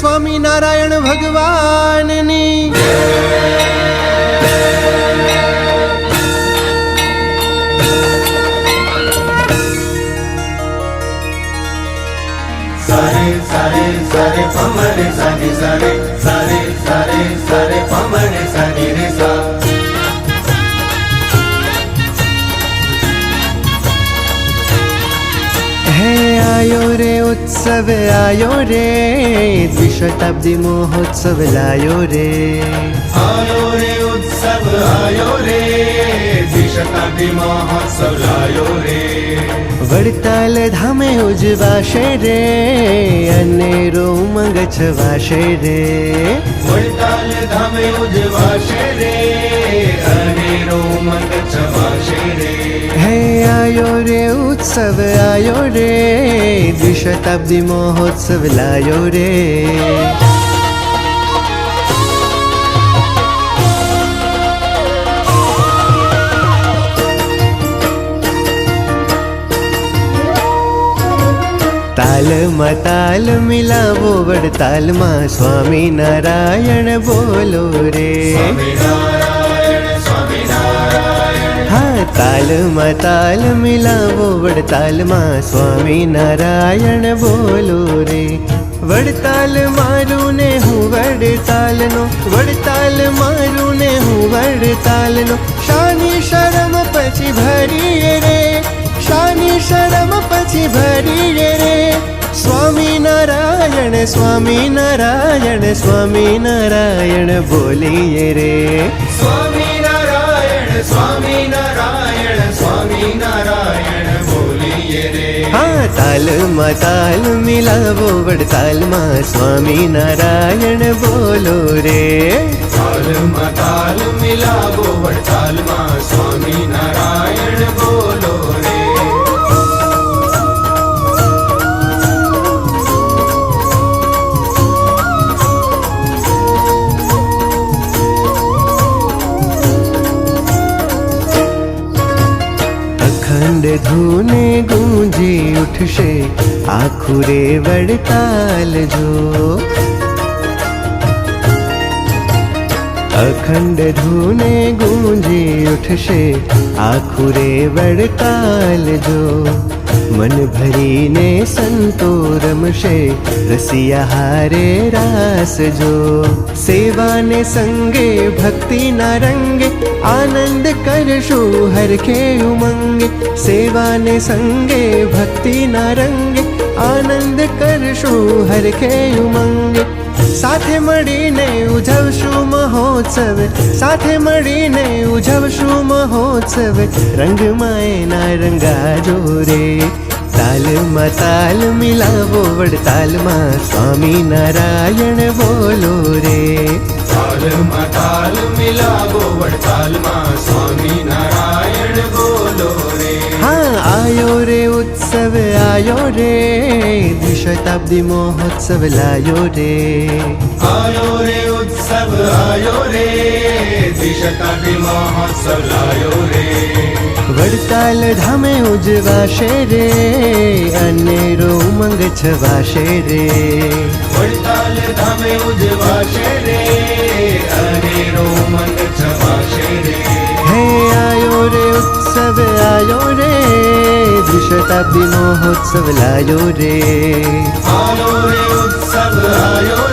સ્વામિનારાયણ ભગવાનની सारे सारे सारे पमरे सानी सारे सारे सारे सारे पमरे सानी रे सा है आयो रे उत्सव आयो रे द्विशताब्दी महोत्सव लायो रे आयो रे उत्सव आयो रे द्विशताब्दी महोत्सव लायो रे વડતાલ ધામે ઉજવાશે રે અનેરો ઉમંગ છવાશે રે વડતાલ ધામે ઉજવાશે રે અનેરો ઉમંગ છવાશે રે હે આયો રે ઉત્સવ આયો રે દ્વિશતાબ્દી મહોત્સવ લાયો રે તાલમાં તાલ મિલાવો વડતાલમાં સ્વામિનારાયણ બોલો રે હા તાલમાં તાલ મિલાવો વડતાલમાં સ્વામિનારાયણ બોલો રે વડતાલ મારું ને હું વડતાલનો વડતાલ મારું ને હું વડતાલનો શાની શરમ પછી ભરીએ રે શાની શરમ પછી ભરીએ રે સ્વામિનારાયણ સ્વામિનારાયણ સ્વામિનારાયણ બોલીએ રે સ્વામિનારાયણ સ્વામિનારાયણ સ્વામિનારાયણ બોલીએ રે હા તાલમાં તાલ મિલાવો વડતાલમાં સ્વામિનારાયણ બોલો રે તાલમાં તાલ મિલાવો વડતાલમાં સ્વામિનારાયણ બોલો રે અખંડ ધૂને ગૂંજી ઉઠશે આખું રે વડતાલ જો અખંડ ધૂને ગૂંજી ઉઠશે આખું રે વડતાલ જો મન ભરીને સંતો રમશે રસિયા હારે રાસ જો સેવાને સંગે ભક્તિના રંગે આનંદ કરશું હરખે ઉમંગે સેવાને સંગે ભક્તિના રંગે આનંદ કરશું હરખે ઉમંગે સાથે મળીને ઉજવશું મહોત્સવ સાથે મળીને ઉજવશું મહોત્સવ રંગમાં એના રંગાજો રે તાલમાં તાલ મિલાવો વડતાલમાં સ્વામિનારાયણ બોલો રે તાલમાં તાલ મિલાવો વડતાલમાં સ્વામિનારાયણ બોલો રે હા આયો રે ઉત્સવ આયો રે દ્વિશતાબ્દી મહોત્સવ લાયો રે આયો રે ઉત્સવ આયો રે દ્વિશતાબ્દી મહોત્સવ લાયો રે વડતાલ ધામે ઉજવાશે રે અનેરો ઉમંગ છવાશે રે વડતાલ ધામે ઉજવાશે રે અનેરો ઉમંગ છવાશે રે હે આયો રે ઉત્સવ આયો રે દ્વિશતાબ્દી મહોત્સવ લાયો રે આયો રે ઉત્સવ આયો